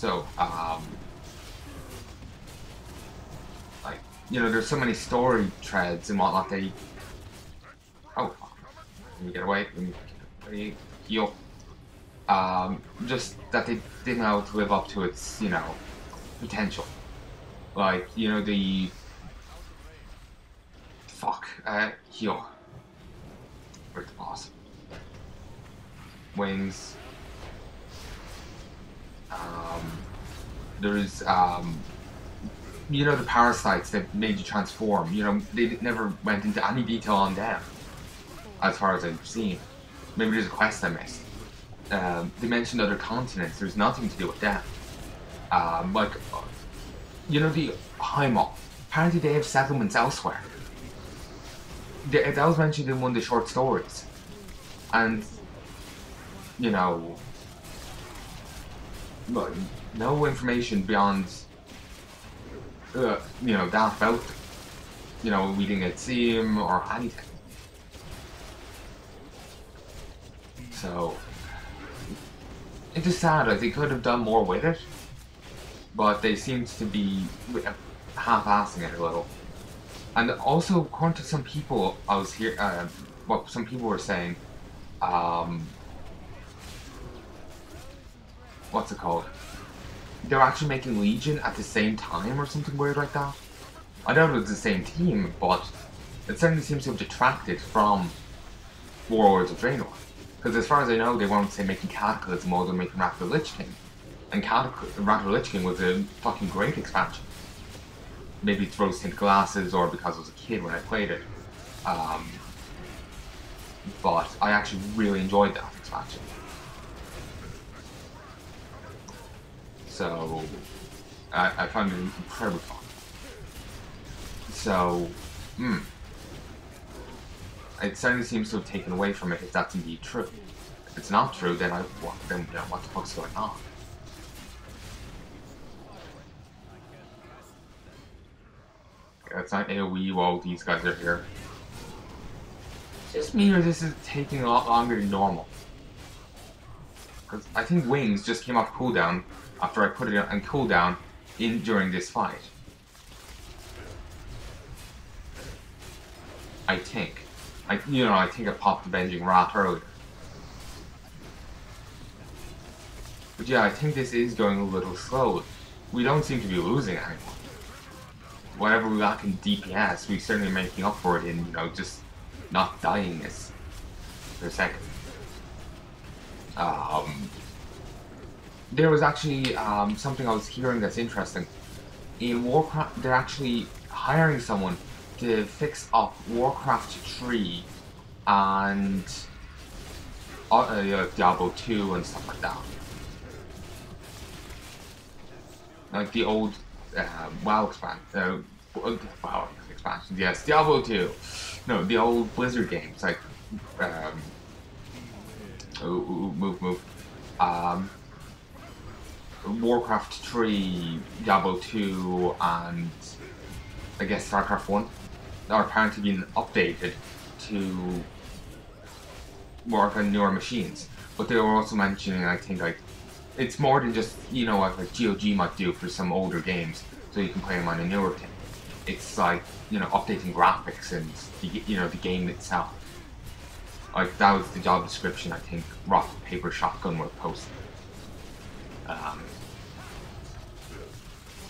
So, like, you know, there's so many story threads and whatnot. Oh, fuck. Let me get away. Let me heal. Just that they didn't know how to live up to its, you know, potential. Like, you know, the fuck, heal. Where's the boss? Wings. There's, you know, the parasites that made you transform. You know, they never went into any detail on them, as far as I've seen. Maybe there's a quest I missed. They mentioned other continents. There's nothing to do with them. Like, you know, the Highmall. Apparently they have settlements elsewhere. That was mentioned in one of the short stories. And, you know, no information beyond, you know, that about them. You know, we didn't get to see him or anything. So, it's just sad. Like, they could have done more with it, but they seemed to be half-assing it a little. And also, according to some people, I was here. What some people were saying, what's it called? They're actually making Legion at the same time or something weird like that. I doubt it was the same team, but it certainly seems to have detracted from Warlords of Draenor. Because as far as I know, they won't say making Cataclysm more than making Wrath of the Lich King. And Wrath of the Lich King was a fucking great expansion. Maybe it's rose-tinted glasses or because I was a kid when I played it. But I actually really enjoyed that expansion. So, I found it incredibly fun. So, it certainly seems to have taken away from it if that's indeed true. If it's not true, then what the fuck's going on? It's not AoE while these guys are here. It's just me, or this is taking a lot longer than normal. Because I think Wings just came off cooldown after I put it on cooldown during this fight. I think. I think I popped the Avenging Wrath earlier. But yeah, I think this is going a little slowly. We don't seem to be losing anyone. Whatever we lack in DPS, we're certainly making up for it in, you know, just not dying this for a second. There was actually something I was hearing that's interesting. In Warcraft, they're actually hiring someone to fix up Warcraft 3 and Diablo 2 and stuff like that. Like the old WoW expansions. Yes, Diablo 2. No, the old Blizzard games like Warcraft 3, Diablo 2, and I guess StarCraft 1 are apparently being updated to work on newer machines. But they were also mentioning, I think, like, it's more than just, you know, what like GOG might do for some older games, so you can play them on a newer thing. It's like, you know, updating graphics and, the game itself. Like, that was the job description I think Rock, Paper, Shotgun were posting.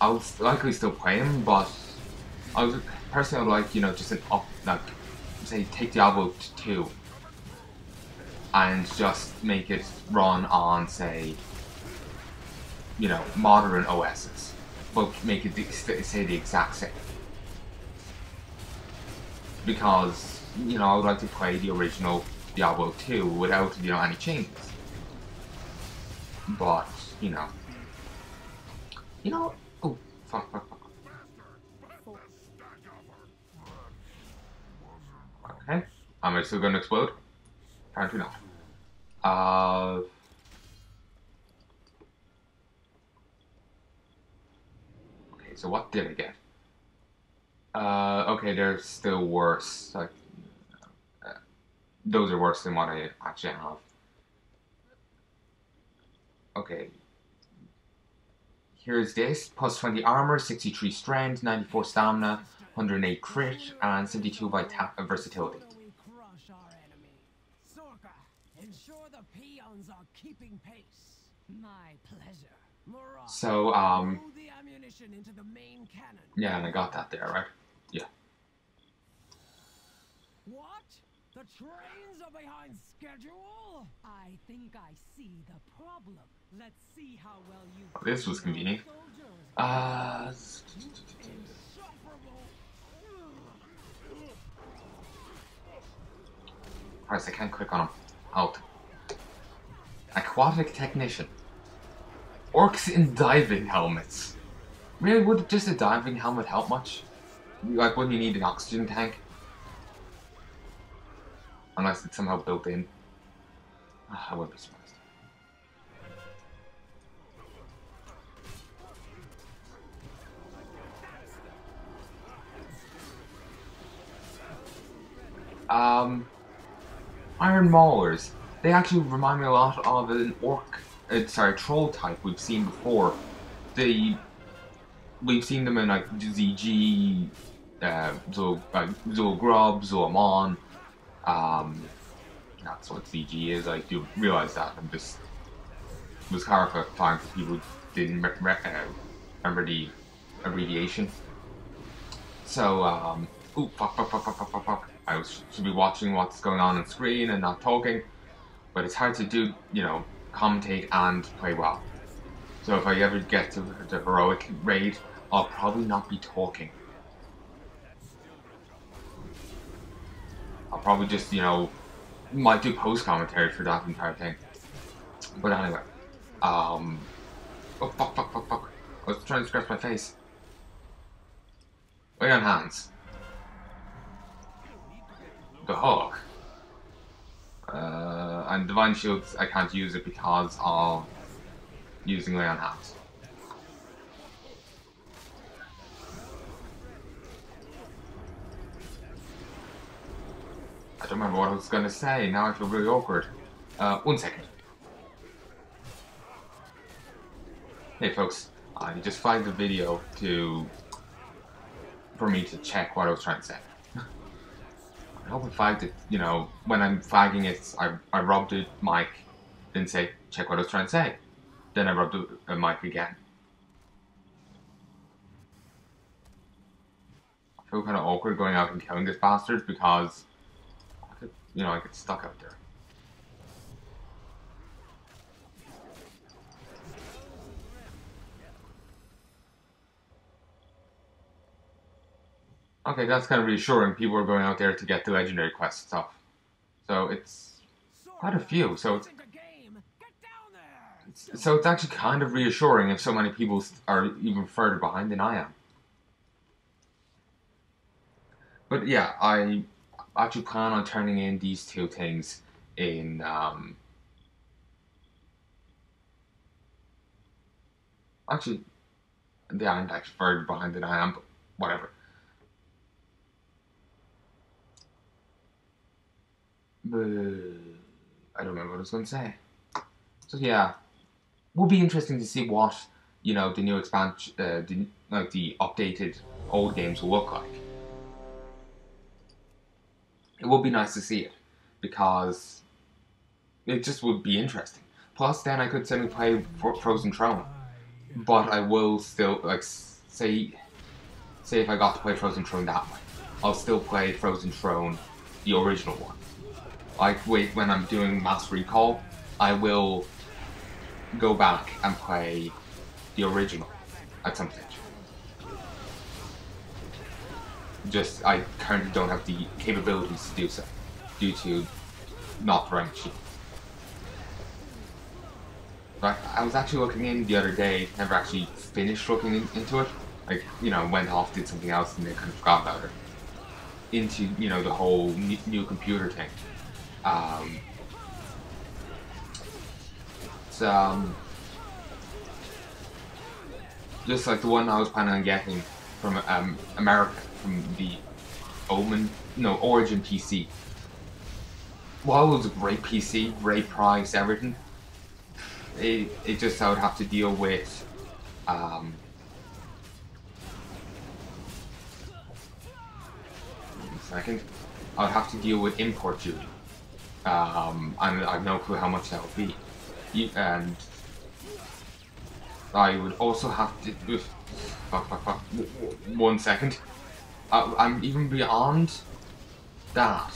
I would likely still play them, but I would personally like, you know, just say take Diablo 2 and just make it run on, say, you know, modern OSs, but make it say the exact same. Because, you know, I would like to play the original Diablo 2 without, you know, any changes. But, you know, oh, fuck. Okay, am I still gonna explode? Apparently not. Okay, so what did I get? Okay, they're still worse. Like, those are worse than what I actually have. Okay. Here's this, plus 20 armor, 63 strength, 94 stamina, 108 crit, and 72 versatility. So, yeah, and I got that there, right? Yeah. What? The trains are behind schedule? I think I see the problem. Let's see how well you... Oh, this was convenient. Christ, I can't click on him. Out. Aquatic technician. Orcs in diving helmets. Really, would just a diving helmet help much? Like, wouldn't you need an oxygen tank? Unless it's somehow built in. I wouldn't be surprised. Iron Maulers. They actually remind me a lot of an troll type we've seen before. We've seen them in like ZG, Zoogrub, Zoamon. That's what ZG is. I do realize that. I'm just was clarifying for people who didn't remember the abbreviation. So, ooh, fuck. I should be watching what's going on screen and not talking, but it's hard to do, you know, commentate and play well. So if I ever get to the heroic raid, I'll probably not be talking. I'll probably just, you know, might do post commentary for that entire thing. But anyway, oh fuck. I was trying to scratch my face. Lay on hands. The hook. And Divine Shields, I can't use it because of using Lay on Hands. I don't remember what I was going to say, now I feel really awkward. 1 second. Hey folks, I just flagged the video for me to check what I was trying to say. I hope I flagged it, you know, when I'm flagging it, I rubbed the mic, then say, check what I was trying to say. Then I rubbed the mic again. I feel kind of awkward going out and killing this bastard because, I get stuck out there. Okay, that's kind of reassuring. People are going out there to get the legendary quest stuff. So it's quite a few. So it's actually kind of reassuring if so many people are even further behind than I am. But yeah, I actually plan on turning in these two things in actually they aren't actually further behind than I am, but whatever. I don't remember what I was going to say. So yeah, will be interesting to see what the new expansion, the updated old games will look like. It would be nice to see it because it just would be interesting. Plus, then I could semi play Frozen Throne, but I will still say if I got to play Frozen Throne that way, I'll still play Frozen Throne, the original one. When I'm doing Mass Recall, I will go back and play the original at some stage. Just, I currently don't have the capabilities to do so, due to not running cheap. But I was actually looking in the other day, never actually finished looking into it. Went off, did something else, and then kind of forgot about it. Into, the whole new computer thing. Just like the one I was planning on getting from America, from the Origin PC. While it was a great PC, great price, everything, it just I would have to deal with Um, one second. I'll have to deal with import duty. And I have no clue how much that would be. And I would also have to... Fuck. 1 second. I'm even beyond that.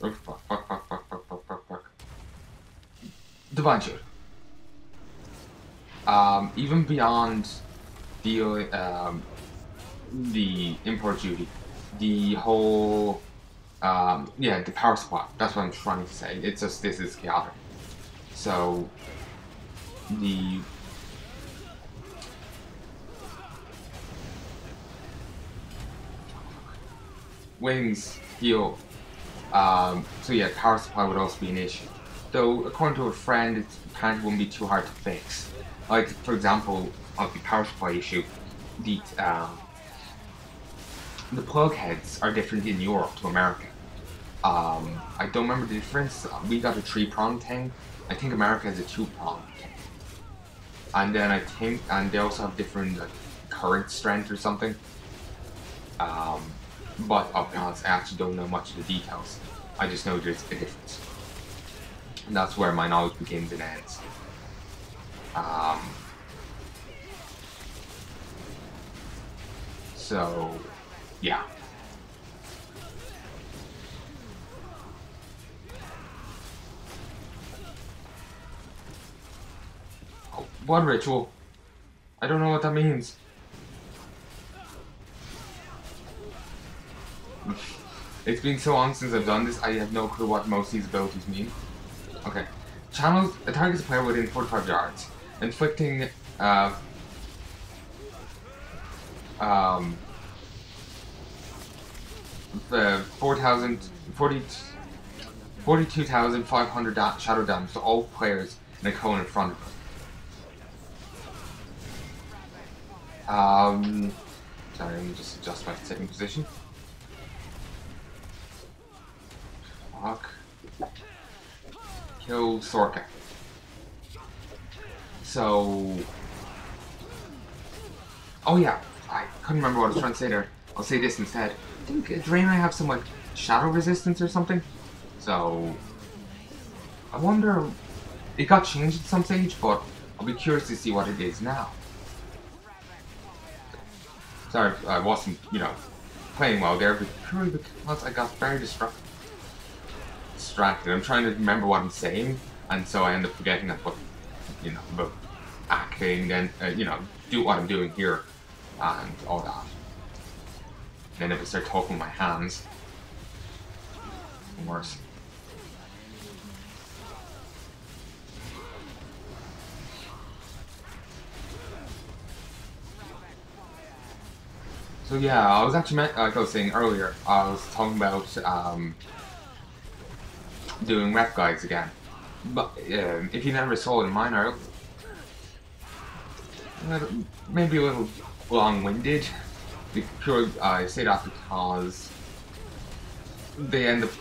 Oh, fuck. Divine Shield. Even beyond the import duty, the whole, yeah, the power supply. That's what I'm trying to say. It's just this is chaotic. So the wings heal. So yeah, power supply would also be an issue. Though according to a friend, it apparently wouldn't be too hard to fix. Like for example, of the power supply issue, the plug heads are different in Europe to America. I don't remember the difference. We got a 3-prong thing. I think America has a 2-prong thing. And then I think, and they also have different current strength or something. But I'll be honest, I actually don't know much of the details. I just know there's a difference. And that's where my knowledge begins and ends. So, yeah. Oh, blood ritual. I don't know what that means. It's been so long since I've done this, I have no clue what most of these abilities mean. Okay. Channels targets a player within 45 yards, inflicting 42,500 shadow damage to all players in a cone in front of them. Sorry, let me just adjust my sitting position. Fuck. Kill Sorka. So... Oh yeah, I couldn't remember what I was trying to say there. I'll say this instead. I think Draenor have some like shadow resistance or something. So... I wonder... It got changed at some stage, but I'll be curious to see what it is now. Sorry, I wasn't, you know, playing well there, but purely because I got very distracted. I'm trying to remember what I'm saying, and so I end up forgetting that, what, you know, about acting and, you know, do what I'm doing here, and all that. Then if I start talking with my hands, it's worse. So yeah, I was actually, like I was saying earlier, I was talking about, doing rep guides again. But if you never saw it in mine, maybe a little long-winded. I say that because they end up,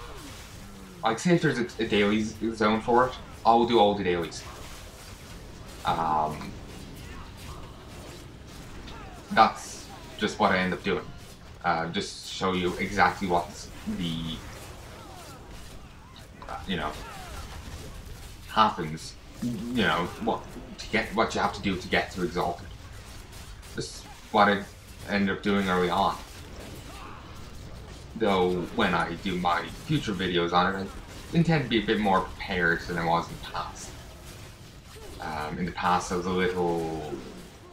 like, say if there's a daily zone for it, I'll do all the dailies. That's just what I end up doing. Just show you exactly what's the, you know, happens, you know, what you have to do to get to Exalted. This is what I ended up doing early on. Though, when I do my future videos on it, I intend to be a bit more prepared than I was in the past. In the past, I was a little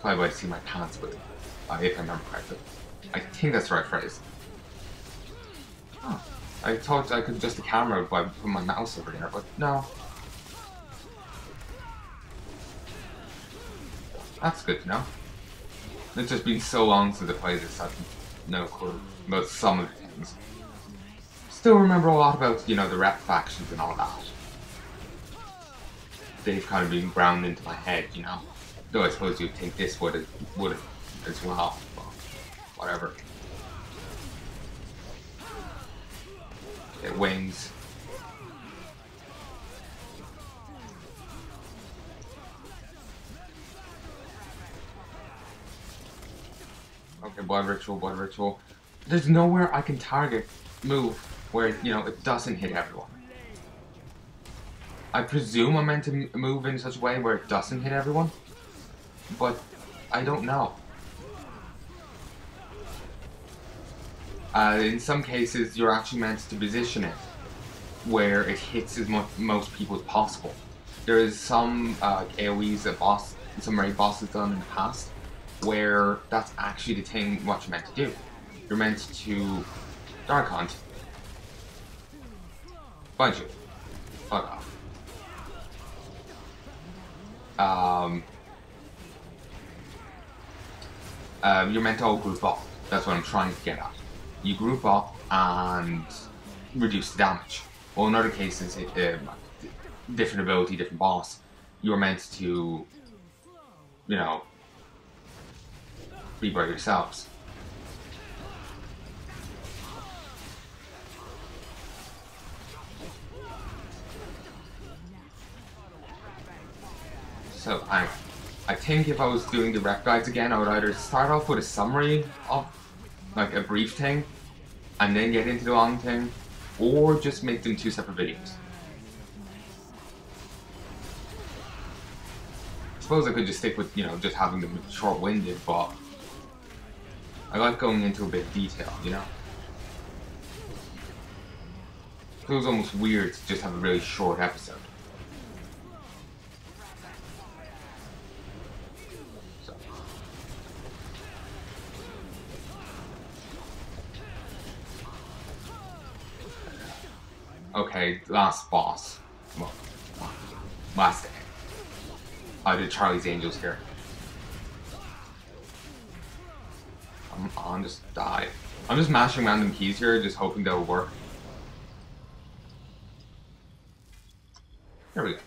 play by the seat of my pants with it, if I remember correctly. I think that's the right phrase. Oh, I thought I could adjust the camera by putting my mouse over there, but no. That's good to know. It's just been so long since I played this, I have no clue about some of the things. Still remember a lot about, you know, the rep factions and all that. They've kind of been ground into my head, you know. Though I suppose you'd think this would as well, but whatever. Okay, wings. Okay, blood ritual, blood ritual. There's nowhere I can target move where, you know, it doesn't hit everyone. I presume I'm meant to move in such a way where it doesn't hit everyone, but I don't know. In some cases, you're actually meant to position it where it hits as most people as possible. There is some AoEs that some raid bosses done in the past where that's actually the thing what you're meant to do. You're meant to Dark Hunt, bunch you, fuck off. You're meant to all group up. That's what I'm trying to get at. You group up and reduce the damage. Well, in other cases, different ability, different boss, you're meant to, you know, be by yourselves. So I think if I was doing the rep guides again, I would either start off with a summary of, like, a brief thing, and then get into the long thing, or just make them 2 separate videos. I suppose I could just stick with, you know, just having them short-winded, but I like going into a bit of detail, you know? It feels almost weird to just have a really short episode. So. Okay, last boss. Well, last day. I did Charlie's Angels here. Come on, just die. I'm just mashing random keys here, just hoping they'll work. There we go.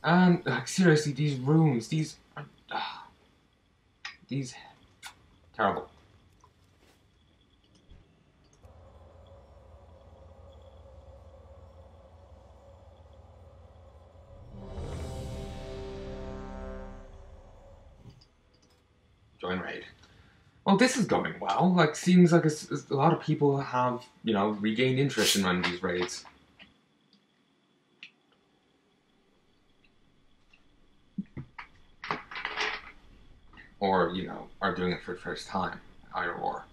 And, like, seriously, these rooms, these terrible. Join raid. Well, this is going well. Like, seems like a lot of people have, you know, regained interest in running these raids. Or, you know, are doing it for the first time. Either or.